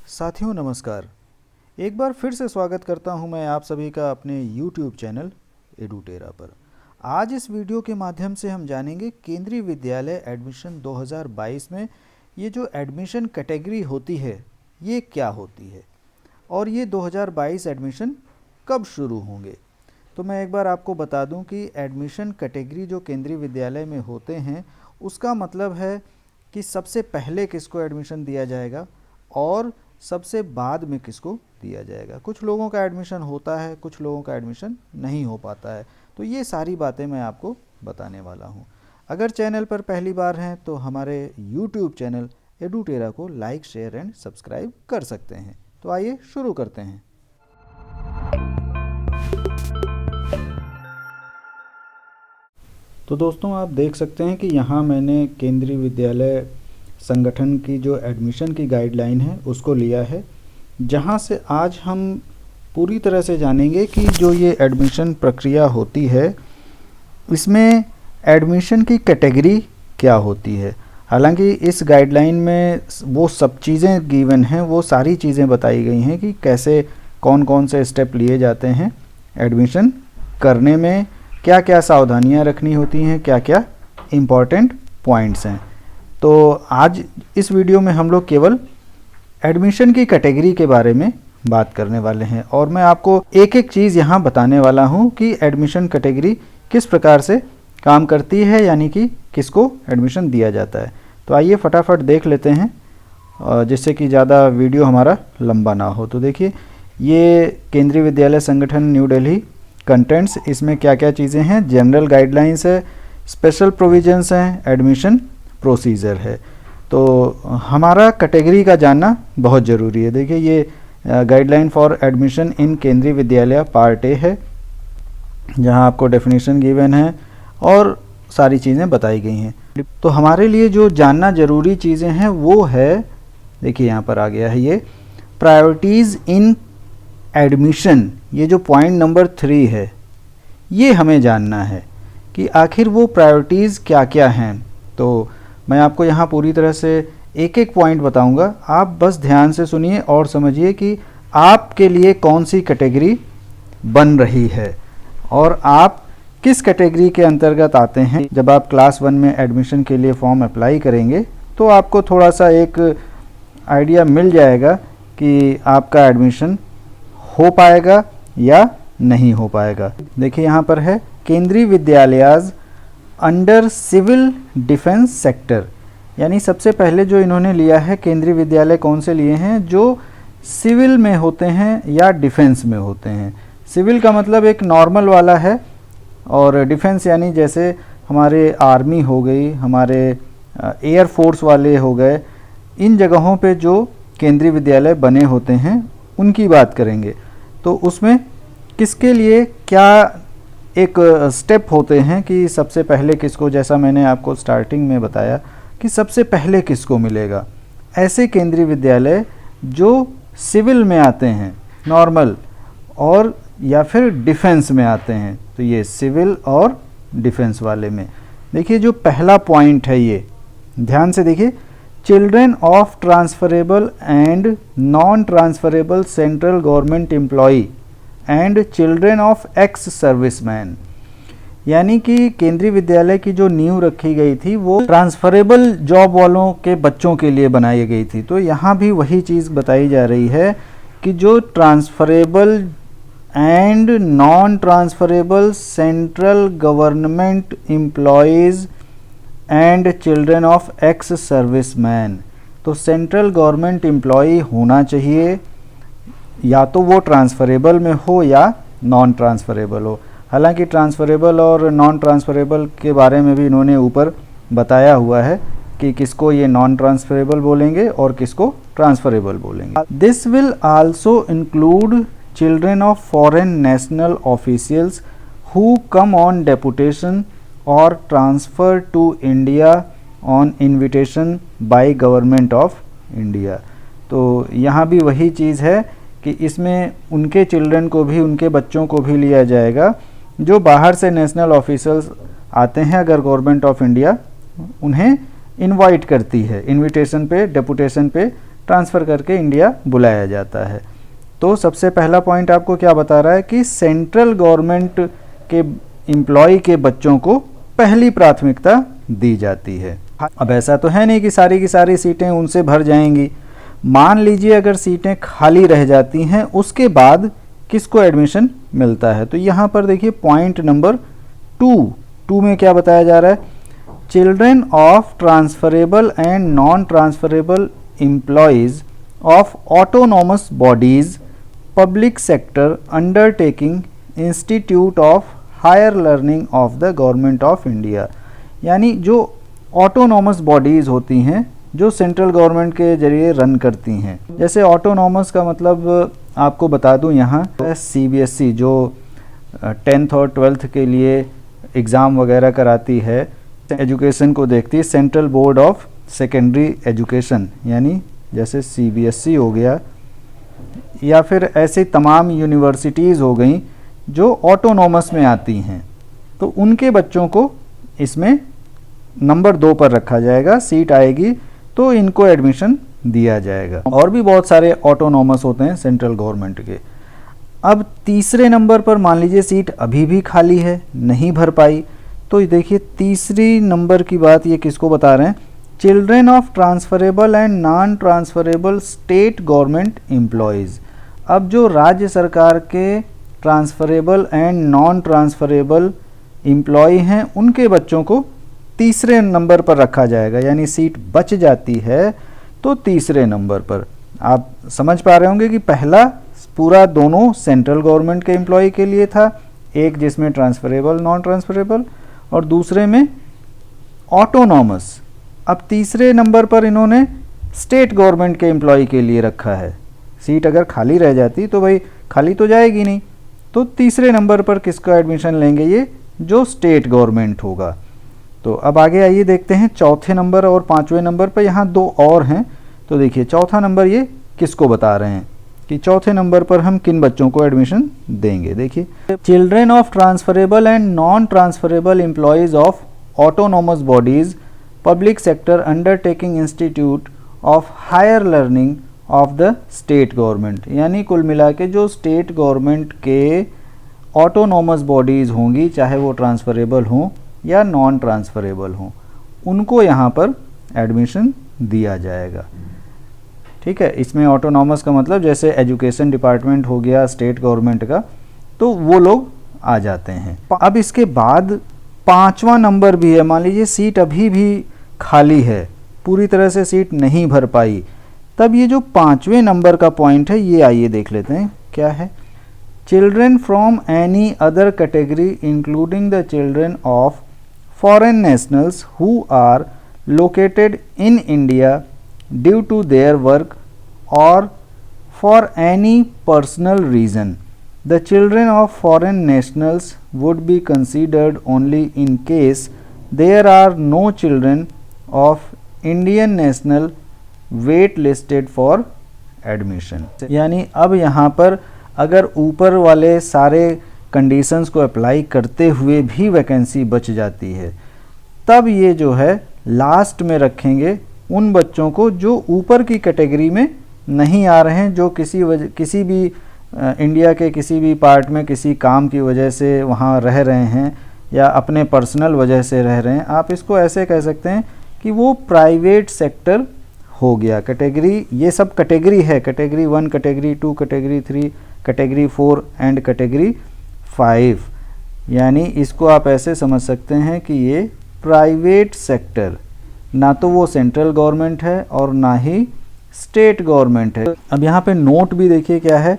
साथियों नमस्कार। एक बार फिर से स्वागत करता हूं मैं आप सभी का अपने YouTube चैनल एडुटेरा पर। आज इस वीडियो के माध्यम से हम जानेंगे केंद्रीय विद्यालय एडमिशन 2022 में ये जो एडमिशन कैटेगरी होती है ये क्या होती है और ये 2022 एडमिशन कब शुरू होंगे। तो मैं एक बार आपको बता दूं कि एडमिशन कैटेगरी जो केंद्रीय विद्यालय में होते हैं उसका मतलब है कि सबसे पहले किसको एडमिशन दिया जाएगा और सबसे बाद में किसको दिया जाएगा। कुछ लोगों का एडमिशन होता है, कुछ लोगों का एडमिशन नहीं हो पाता है। तो ये सारी बातें मैं आपको बताने वाला हूँ। अगर चैनल पर पहली बार हैं तो हमारे YouTube चैनल एडुटेरा को लाइक, शेयर एंड सब्सक्राइब कर सकते हैं। तो आइए शुरू करते हैं। तो दोस्तों आप देख सकते हैं कि यहाँ मैंने केंद्रीय विद्यालय संगठन की जो एडमिशन की गाइडलाइन है उसको लिया है, जहाँ से आज हम पूरी तरह से जानेंगे कि जो ये एडमिशन प्रक्रिया होती है इसमें एडमिशन की कैटेगरी क्या होती है। हालांकि इस गाइडलाइन में वो सब चीज़ें गिवन हैं, वो सारी चीज़ें बताई गई हैं कि कैसे कौन कौन से स्टेप लिए जाते हैं एडमिशन करने में, क्या क्या सावधानियां रखनी होती हैं, क्या क्या इम्पॉर्टेंट पॉइंट्स हैं। तो आज इस वीडियो में हम लोग केवल एडमिशन की कैटेगरी के बारे में बात करने वाले हैं और मैं आपको एक एक चीज़ यहाँ बताने वाला हूँ कि एडमिशन कैटेगरी किस प्रकार से काम करती है, यानी कि किसको एडमिशन दिया जाता है। तो आइए फटाफट देख लेते हैं जिससे कि ज़्यादा वीडियो हमारा लंबा ना हो। तो देखिए ये केंद्रीय विद्यालय संगठन न्यू दिल्ली कंटेंट्स, इसमें क्या क्या चीज़ें हैं। जनरल गाइडलाइंस है, स्पेशल प्रोविजंस हैं, एडमिशन प्रोसीजर है। तो हमारा कैटेगरी का जानना बहुत ज़रूरी है। देखिए ये गाइडलाइन फॉर एडमिशन इन केंद्रीय विद्यालय पार्ट ए है, जहां आपको डेफिनेशन गिवन है और सारी चीज़ें बताई गई हैं। तो हमारे लिए जो जानना ज़रूरी चीज़ें हैं वो है, देखिए यहाँ पर आ गया है ये प्रायोरिटीज़ इन एडमिशन। ये जो पॉइंट नंबर 3 है ये हमें जानना है कि आखिर वो प्रायोरिटीज़ क्या क्या हैं। तो मैं आपको यहाँ पूरी तरह से एक एक पॉइंट बताऊँगा, आप बस ध्यान से सुनिए और समझिए कि आपके लिए कौन सी कैटेगरी बन रही है और आप किस कैटेगरी के अंतर्गत आते हैं। जब आप क्लास 1 में एडमिशन के लिए फॉर्म अप्लाई करेंगे तो आपको थोड़ा सा एक आइडिया मिल जाएगा कि आपका एडमिशन हो पाएगा या नहीं हो पाएगा। देखिए यहाँ पर है केंद्रीय विद्यालयाज अंडर सिविल डिफेंस सेक्टर, यानी सबसे पहले जो इन्होंने लिया है केंद्रीय विद्यालय कौन से लिए हैं, जो सिविल में होते हैं या डिफेंस में होते हैं। सिविल का मतलब एक नॉर्मल वाला है और डिफेंस यानी जैसे हमारे आर्मी हो गई, हमारे एयर फोर्स वाले हो गए, इन जगहों पे जो केंद्रीय विद्यालय बने होते हैं उनकी बात करेंगे। तो उसमें किसके लिए क्या एक स्टेप होते हैं कि सबसे पहले किसको, जैसा मैंने आपको स्टार्टिंग में बताया कि सबसे पहले किसको मिलेगा। ऐसे केंद्रीय विद्यालय जो सिविल में आते हैं नॉर्मल और या फिर डिफेंस में आते हैं, तो ये सिविल और डिफेंस वाले में। देखिए जो पहला पॉइंट है ये ध्यान से देखिए, children of transferable and non transferable central government employee and children of ex serviceman, यानी कि केंद्रीय विद्यालय की जो नींव रखी गई थी वो ट्रांसफरेबल जॉब वालों के बच्चों के लिए बनाई गई थी। तो यहाँ भी वही चीज़ बताई जा रही है कि जो transferable and non transferable central government employees and children of ex serviceman, तो सेंट्रल गवर्नमेंट एम्प्लॉय होना चाहिए, या तो वो ट्रांसफरेबल में हो या नॉन ट्रांसफरेबल हो। हालांकि ट्रांसफरेबल और नॉन ट्रांसफरेबल के बारे में भी इन्होंने ऊपर बताया हुआ है कि किसको ये नॉन ट्रांसफरेबल बोलेंगे और किसको ट्रांसफरेबल बोलेंगे। This will also include children of foreign national officials who come on deputation और transfer to India on invitation by government of India. तो यहाँ भी वही चीज़ है कि इसमें उनके चिल्ड्रन को भी, उनके बच्चों को भी लिया जाएगा जो बाहर से नेशनल ऑफिसर्स आते हैं, अगर गवर्नमेंट ऑफ इंडिया उन्हें इनवाइट करती है, इनविटेशन पे, डेपुटेशन पे ट्रांसफ़र करके इंडिया बुलाया जाता है। तो सबसे पहला पॉइंट आपको क्या बता रहा है कि सेंट्रल गवर्नमेंट के एम्प्लॉय के बच्चों को पहली प्राथमिकता दी जाती है। अब ऐसा तो है नहीं कि सारी की सारी सीटें उनसे भर जाएंगी। मान लीजिए अगर सीटें खाली रह जाती हैं, उसके बाद किसको एडमिशन मिलता है। तो यहाँ पर देखिए पॉइंट नंबर 2 में क्या बताया जा रहा है, children of transferable and non transferable employees of autonomous bodies public sector undertaking institute of higher learning of the government of India. यानी जो ऑटोनॉमस बॉडीज़ होती हैं जो सेंट्रल गवर्नमेंट के जरिए रन करती हैं। जैसे ऑटोनॉमस का मतलब आपको बता दूं, यहाँ CBSE जो 10th और 12th के लिए एग्ज़ाम वगैरह कराती है, एजुकेशन को देखती है, central board of secondary education, यानी जैसे CBSE हो गया या फिर ऐसे तमाम यूनिवर्सिटीज़ हो गई जो ऑटोनॉमस में आती हैं, तो उनके बच्चों को इसमें नंबर 2 पर रखा जाएगा। सीट आएगी तो इनको एडमिशन दिया जाएगा। और भी बहुत सारे ऑटोनॉमस होते हैं सेंट्रल गवर्नमेंट के। अब तीसरे नंबर पर मान लीजिए सीट अभी भी खाली है, नहीं भर पाई, तो देखिए तीसरी नंबर की बात ये किसको बता रहे हैं, children of transferable and non transferable state government employees. अब जो राज्य सरकार के transferable and non transferable employee हैं, उनके बच्चों को तीसरे नंबर पर रखा जाएगा। यानी सीट बच जाती है तो तीसरे नंबर पर। आप समझ पा रहे होंगे कि पहला पूरा दोनों सेंट्रल गवर्नमेंट के एम्प्लॉय के लिए था, एक जिसमें ट्रांसफरेबल नॉन ट्रांसफरेबल और दूसरे में ऑटोनॉमस। अब तीसरे नंबर पर इन्होंने स्टेट गवर्नमेंट के एम्प्लॉय के लिए रखा है। सीट अगर खाली रह जाती तो भाई खाली तो जाएगी नहीं, तो तीसरे नंबर पर किसका एडमिशन लेंगे, ये जो स्टेट गवर्नमेंट होगा। तो अब आगे आइए देखते हैं चौथे नंबर और पांचवें नंबर पर, यहाँ 2 और हैं। तो देखिए चौथा नंबर ये किसको बता रहे हैं कि चौथे नंबर पर हम किन बच्चों को एडमिशन देंगे। देखिए children of transferable and non transferable employees of autonomous bodies public sector undertaking institute of higher learning of the state government. यानी कुल मिला के जो स्टेट गवर्नमेंट के ऑटोनॉमस बॉडीज़ होंगी, चाहे वो ट्रांसफरेबल हों या नॉन ट्रांसफरेबल हों, उनको यहाँ पर एडमिशन दिया जाएगा। ठीक है, इसमें ऑटोनॉमस का मतलब जैसे एजुकेशन डिपार्टमेंट हो गया स्टेट गवर्नमेंट का, तो वो लोग आ जाते हैं। अब इसके बाद 5वां नंबर भी है। मान लीजिए सीट अभी भी खाली है, पूरी तरह से सीट नहीं भर पाई, तब ये जो 5वें नंबर का पॉइंट है ये आइए देख लेते हैं क्या है। Children from any other category including the children of foreign nationals who are located in India due to their work or for any personal reason. The children of foreign nationals would be considered only in case there are no children of Indian national wait listed for admission. यानी अब यहाँ पर अगर ऊपर वाले सारे conditions को apply करते हुए भी वैकेंसी बच जाती है, तब ये जो है लास्ट में रखेंगे उन बच्चों को जो ऊपर की कैटेगरी में नहीं आ रहे हैं, जो किसी भी इंडिया के किसी भी पार्ट में किसी काम की वजह से वहाँ रह रहे हैं या अपने पर्सनल वजह से रह रहे हैं। आप इसको ऐसे कह सकते हैं कि वो प्राइवेट सेक्टर हो गया। कैटेगरी, ये सब कैटेगरी है, category 1, category 2, category 3, category 4 and category 5। यानी इसको आप ऐसे समझ सकते हैं कि ये प्राइवेट सेक्टर, ना तो वो सेंट्रल गवर्नमेंट है और ना ही स्टेट गवर्नमेंट है। अब यहाँ पे नोट भी देखिए क्या है,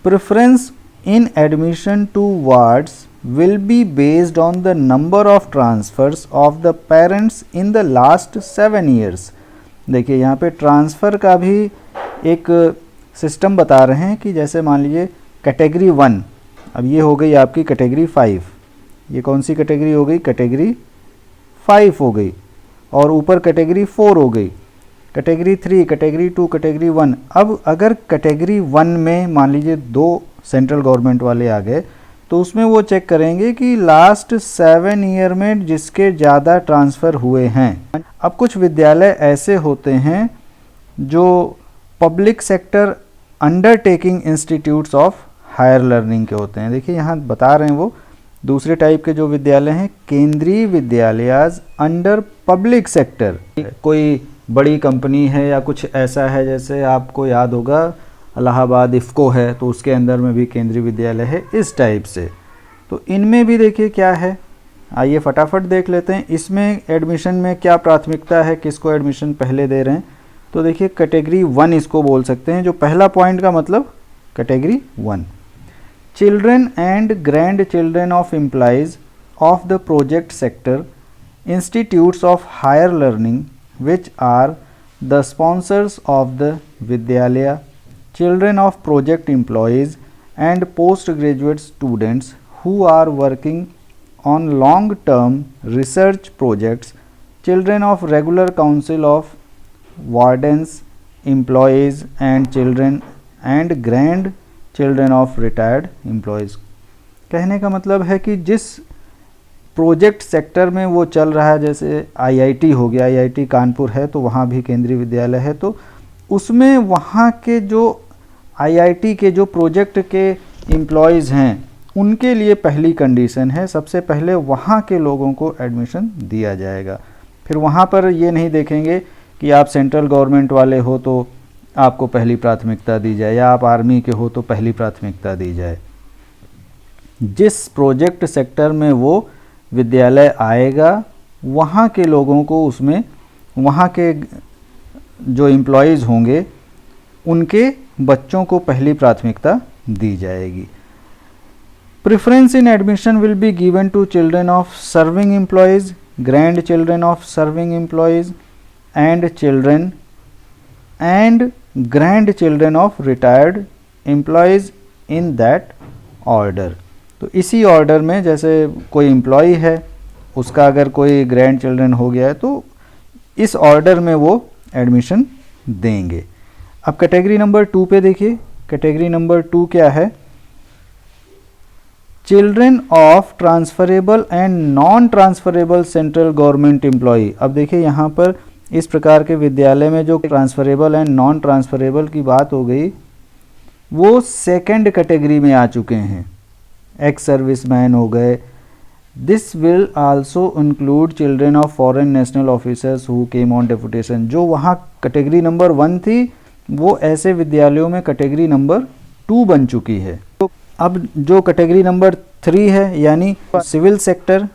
preference in admission towards will be based on the number of transfers of the parents in the last 7 years। देखिए यहाँ पे ट्रांसफ़र का भी एक सिस्टम बता रहे हैं कि जैसे मान लीजिए कैटेगरी 1, अब ये हो गई आपकी कैटेगरी 5, ये कौन सी कैटेगरी हो गई, कैटेगरी 5 हो गई, और ऊपर कैटेगरी 4 हो गई, कैटेगरी 3, कैटेगरी 2, कैटेगरी 1। अब अगर कैटेगरी 1 में मान लीजिए 2 सेंट्रल गवर्नमेंट वाले आ गए, तो उसमें वो चेक करेंगे कि लास्ट 7 ईयर में जिसके ज़्यादा ट्रांसफ़र हुए हैं। अब कुछ विद्यालय ऐसे होते हैं जो public sector undertaking institutes of higher learning के होते हैं। देखिए यहाँ बता रहे हैं वो दूसरे टाइप के जो विद्यालय हैं, केंद्रीय विद्यालय अंडर पब्लिक सेक्टर। कोई बड़ी कंपनी है या कुछ ऐसा है, जैसे आपको याद होगा इलाहाबाद इफ़को है, तो उसके अंदर में भी केंद्रीय विद्यालय है, इस टाइप से। तो इनमें भी देखिए क्या है, आइए फटाफट देख लेते हैं इसमें एडमिशन में क्या प्राथमिकता है, किसको एडमिशन पहले दे रहे हैं। तो देखिए कैटेगरी 1 इसको बोल सकते हैं, जो पहला पॉइंट का मतलब category 1, children and grand children of employees of the project sector institutes of higher learning which are the sponsors of the Vidyalaya, children of project employees and postgraduate students who are working on long term research projects, children of regular council of wardens, employees and children and grand children of retired employees। कहने का मतलब है कि जिस project sector में वो चल रहा है, जैसे आईआईटी हो गया, आईआईटी कानपुर है तो वहाँ भी केंद्रीय विद्यालय है, तो उसमें वहाँ के जो आईआईटी के जो प्रोजेक्ट के एम्प्लॉयज़ हैं उनके लिए पहली कंडीशन है, सबसे पहले वहाँ के लोगों को एडमिशन दिया जाएगा। फिर वहाँ पर ये नहीं देखेंगे कि आप सेंट्रल गवर्नमेंट वाले हो तो आपको पहली प्राथमिकता दी जाए, या आप आर्मी के हो तो पहली प्राथमिकता दी जाए। जिस प्रोजेक्ट सेक्टर में वो विद्यालय आएगा वहाँ के लोगों को, उसमें वहाँ के जो एम्प्लॉयज़ होंगे उनके बच्चों को पहली प्राथमिकता दी जाएगी। Preference in admission will be given to children of serving employees, grand children of serving employees and children and grand children of retired employees in that order. तो इसी ऑर्डर में, जैसे कोई एम्प्लॉय है उसका अगर कोई ग्रैंड चिल्ड्रन हो गया है तो इस ऑर्डर में वो एडमिशन देंगे। अब कैटेगरी नंबर 2 पे देखिए, कैटेगरी नंबर 2 क्या है, children of transferable and non transferable central government employee. अब देखिए यहाँ पर इस प्रकार के विद्यालय में जो ट्रांसफरेबल एंड नॉन ट्रांसफरेबल की बात हो गई, वो सेकेंड कैटेगरी में आ चुके हैं, एक्स सर्विसमैन हो गए। This will also include children of foreign national officers who came on deputation. जो वहाँ कैटेगरी नंबर 1 थी वो ऐसे विद्यालयों में कैटेगरी नंबर 2 बन चुकी है। तो अब जो कैटेगरी नंबर 3 है, यानी सिविल सेक्टर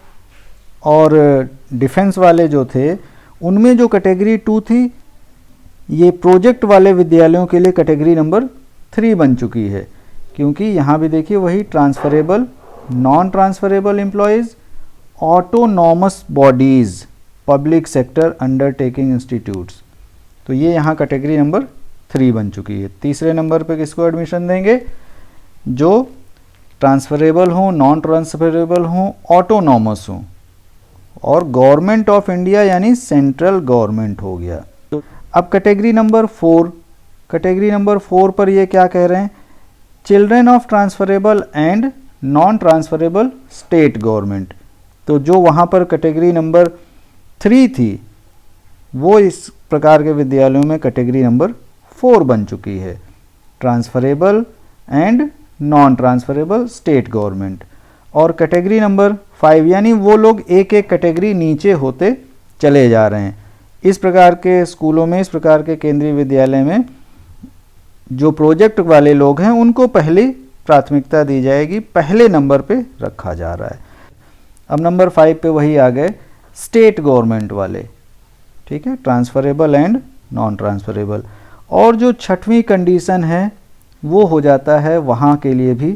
और डिफेंस वाले जो थे, उनमें जो कैटेगरी 2 थी, ये प्रोजेक्ट वाले विद्यालयों के लिए कैटेगरी नंबर 3 बन चुकी है, क्योंकि यहाँ भी देखिए वही transferable, non transferable employees, autonomous bodies, public sector undertaking institutes. तो ये यहाँ कैटेगरी नंबर 3 बन चुकी है। तीसरे नंबर पे किसको एडमिशन देंगे, जो ट्रांसफरेबल हों, नॉन ट्रांसफरेबल हों, ऑटोनॉमस हों, और गवर्नमेंट ऑफ इंडिया यानी सेंट्रल गवर्नमेंट हो गया। तो अब कैटेगरी नंबर 4, कैटेगरी नंबर 4 पर ये क्या कह रहे हैं, children of transferable and non transferable state government. तो जो वहाँ पर कैटेगरी नंबर 3 थी वो इस प्रकार के विद्यालयों में कैटेगरी नंबर 4 बन चुकी है, transferable and non transferable state government. और कैटेगरी नंबर 5 यानी वो लोग एक एक कैटेगरी नीचे होते चले जा रहे हैं। इस प्रकार के स्कूलों में, इस प्रकार के केंद्रीय विद्यालय में जो प्रोजेक्ट वाले लोग हैं उनको पहली प्राथमिकता दी जाएगी, पहले नंबर पे रखा जा रहा है। अब नंबर 5 पे वही आ गए स्टेट गवर्नमेंट वाले, ठीक है, ट्रांसफरेबल एंड नॉन ट्रांसफरेबल। और जो 6वीं कंडीशन है वो हो जाता है वहाँ के लिए भी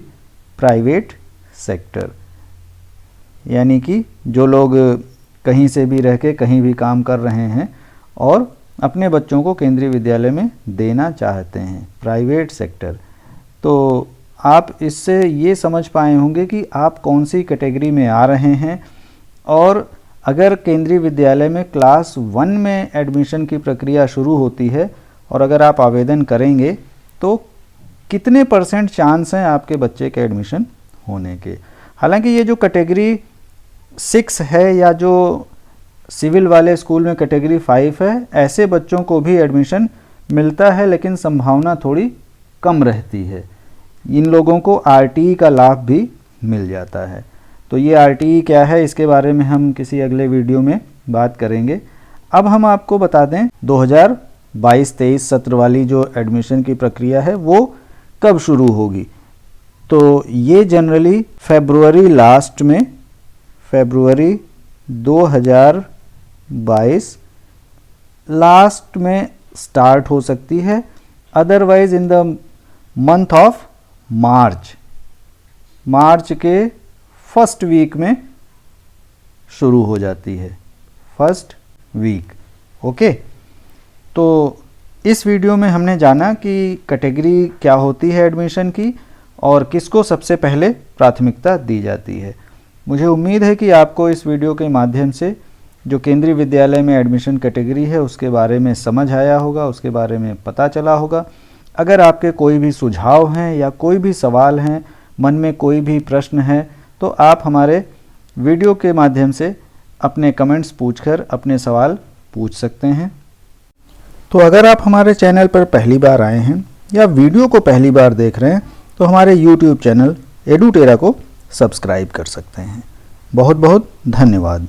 प्राइवेट सेक्टर, यानी कि जो लोग कहीं से भी रह के कहीं भी काम कर रहे हैं और अपने बच्चों को केंद्रीय विद्यालय में देना चाहते हैं, प्राइवेट सेक्टर। तो आप इससे ये समझ पाए होंगे कि आप कौन सी कैटेगरी में आ रहे हैं, और अगर केंद्रीय विद्यालय में क्लास 1 में एडमिशन की प्रक्रिया शुरू होती है और अगर आप आवेदन करेंगे तो कितने % चांस हैं आपके बच्चे के एडमिशन होने के। हालांकि ये जो कैटेगरी 6 है या जो सिविल वाले स्कूल में कैटेगरी 5 है, ऐसे बच्चों को भी एडमिशन मिलता है, लेकिन संभावना थोड़ी कम रहती है। इन लोगों को आरटीई का लाभ भी मिल जाता है। तो ये आरटीई क्या है, इसके बारे में हम किसी अगले वीडियो में बात करेंगे। अब हम आपको बता दें 2022-23 सत्र वाली जो एडमिशन की प्रक्रिया है वो कब शुरू होगी। तो ये जनरली फरवरी लास्ट में, फरवरी 2022 लास्ट में स्टार्ट हो सकती है, otherwise in the month of March के फर्स्ट वीक में शुरू हो जाती है, फर्स्ट वीक। ओके, तो इस वीडियो में हमने जाना कि कैटेगरी क्या होती है एडमिशन की और किसको सबसे पहले प्राथमिकता दी जाती है। मुझे उम्मीद है कि आपको इस वीडियो के माध्यम से जो केंद्रीय विद्यालय में एडमिशन कैटेगरी है उसके बारे में समझ आया होगा, उसके बारे में पता चला होगा। अगर आपके कोई भी सुझाव हैं या कोई भी सवाल हैं, मन में कोई भी प्रश्न है, तो आप हमारे वीडियो के माध्यम से अपने कमेंट्स पूछकर अपने सवाल पूछ सकते हैं। तो अगर आप हमारे चैनल पर पहली बार आए हैं या वीडियो को पहली बार देख रहे हैं तो हमारे YouTube चैनल एडुटेरा को सब्सक्राइब कर सकते हैं। बहुत बहुत धन्यवाद।